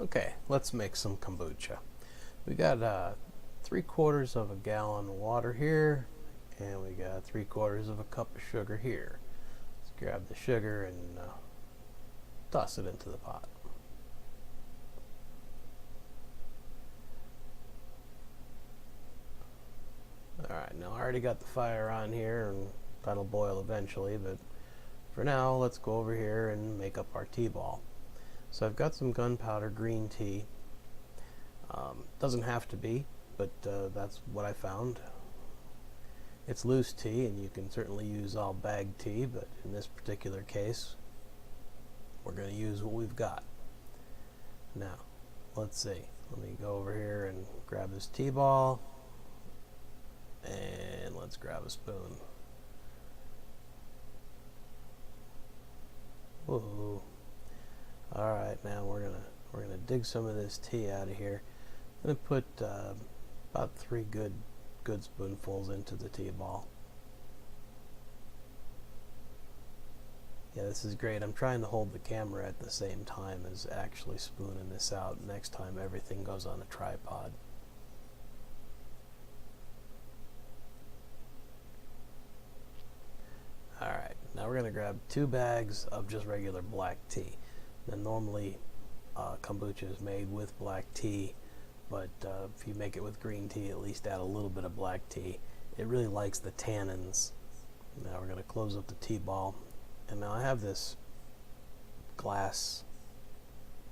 Okay, let's make some kombucha. We got 3/4 of a gallon of water here, and we got 3/4 of a cup of sugar here. Let's grab the sugar and toss it into the pot. Alright, now I already got the fire on here, and that'll boil eventually, but for now, let's go over here and make up our tea ball. So I've got some gunpowder green tea. Doesn't have to be, but that's what I found. It's loose tea, and you can certainly use all bagged tea, but in this particular case, we're going to use what we've got. Now, let's see. Let me go over here and grab this tea ball, and let's grab a spoon. Whoa. All right, now we're gonna dig some of this tea out of here. I'm gonna put about 3 good spoonfuls into the tea ball. Yeah, this is great. I'm trying to hold the camera at the same time as actually spooning this out. Next time everything goes on a tripod. Alright, now we're going to grab 2 bags of just regular black tea. Now normally kombucha is made with black tea, but if you make it with green tea, at least add a little bit of black tea. It really likes the tannins. Now we're going to close up the tea ball, and now I have this glass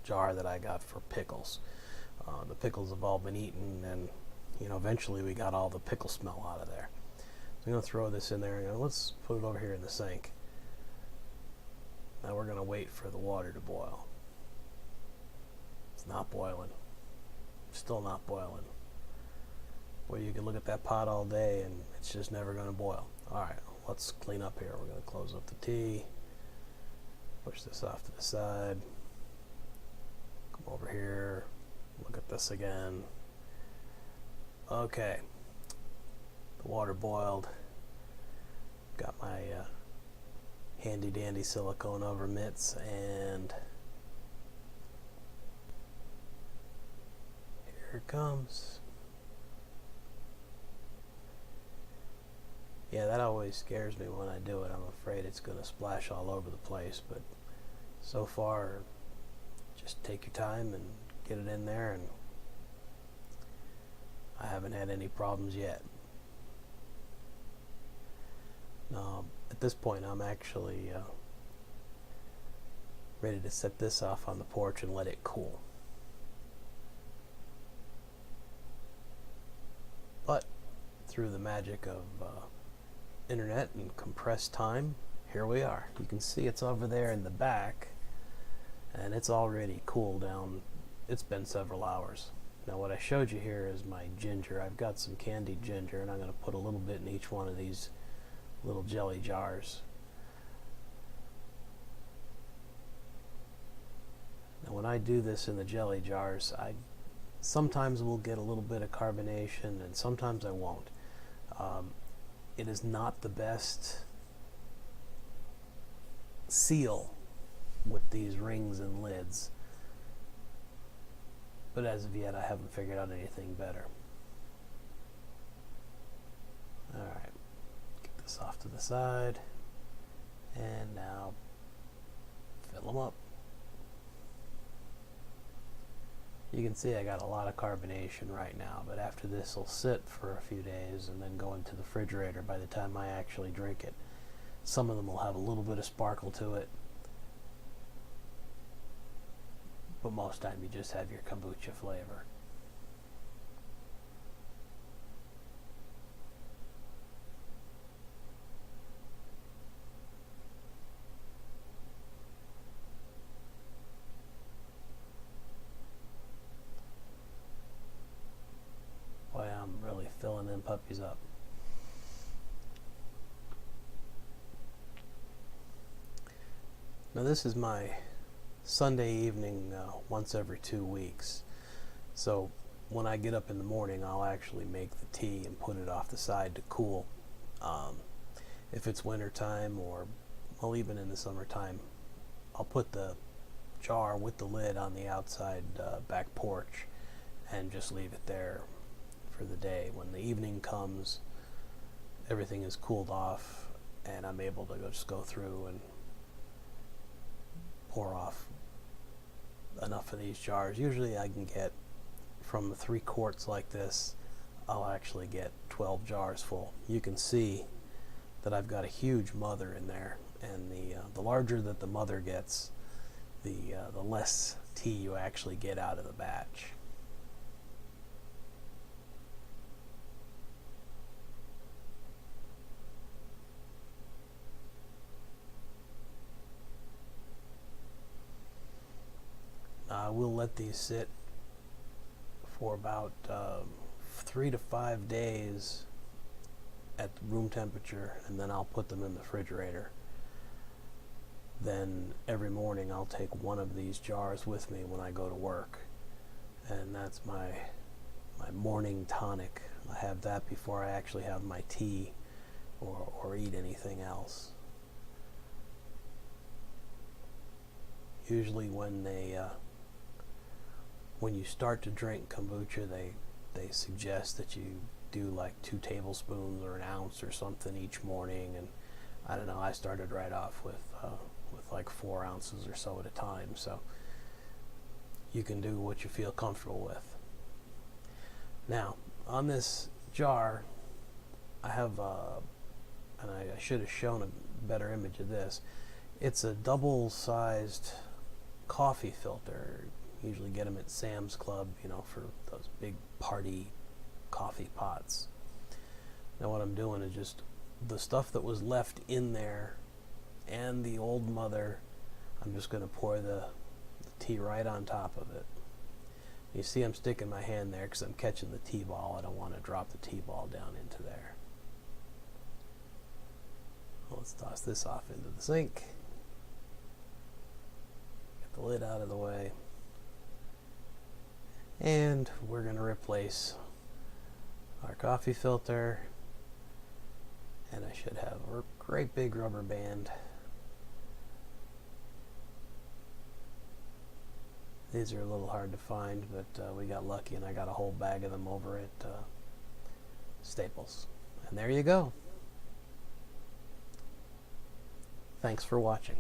jar that I got for pickles. The pickles have all been eaten, and eventually we got all the pickle smell out of there. So I'm going to throw this in there, and let's put it over here in the sink. Now we're going to wait for the water to boil. It's not boiling. Still not boiling. Boy, you can look at that pot all day and it's just never going to boil. Alright, let's clean up here. We're going to close up the tea. Push this off to the side. Come over here. Look at this again. Okay. The water boiled. Got my handy dandy silicone over mitts, and here it comes. Yeah, that always scares me when I do it. I'm afraid it's going to splash all over the place, but so far, just take your time and get it in there, and I haven't had any problems yet. Now, at this point, I'm actually ready to set this off on the porch and let it cool. But through the magic of internet and compressed time, here we are. You can see it's over there in the back, and it's already cooled down. It's been several hours. Now what I showed you here is my ginger. I've got some candied ginger, and I'm going to put a little bit in each one of these little jelly jars. Now when I do this in the jelly jars, I sometimes will get a little bit of carbonation, and sometimes I won't. It is not the best seal with these rings and lids, but as of yet I haven't figured out anything better. Alright, get this off to the side, and now fill them up. You can see I got a lot of carbonation right now, but after this will sit for a few days and then go into the refrigerator by the time I actually drink it. Some of them will have a little bit of sparkle to it, but most time you just have your kombucha flavor. Boy, I'm really filling them puppies up. Now this is my Sunday evening once every 2 weeks. So when I get up in the morning, I'll actually make the tea and put it off the side to cool. If it's winter time, or well, even in the summertime, I'll put the jar with the lid on the outside back porch and just leave it there for the day. When the evening comes, everything is cooled off and I'm able to just go through and pour off enough of these jars. Usually I can get from 3 quarts like this, I'll actually get 12 jars full. You can see that I've got a huge mother in there, and the larger that the mother gets, the less tea you actually get out of the batch. We'll let these sit for about 3 to 5 days at room temperature, and then I'll put them in the refrigerator. Then every morning I'll take one of these jars with me when I go to work, and that's my morning tonic. I have that before I actually have my tea or eat anything else. Usually when you start to drink kombucha, they suggest that you do like 2 tablespoons or an ounce or something each morning, and I don't know, I started right off with like 4 ounces or so at a time, so you can do what you feel comfortable with. Now, on this jar, I have, and I should have shown a better image of this, it's a double-sized coffee filter. Usually get them at Sam's Club, you know, for those big party coffee pots. Now what I'm doing is just the stuff that was left in there and the old mother, I'm just going to pour the tea right on top of it. You see I'm sticking my hand there because I'm catching the tea ball. I don't want to drop the tea ball down into there. Well, let's toss this off into the sink. Get the lid out of the way. And we're going to replace our coffee filter, and I should have a great big rubber band. These are a little hard to find, but we got lucky and I got a whole bag of them over at Staples. And there you go. Thanks for watching.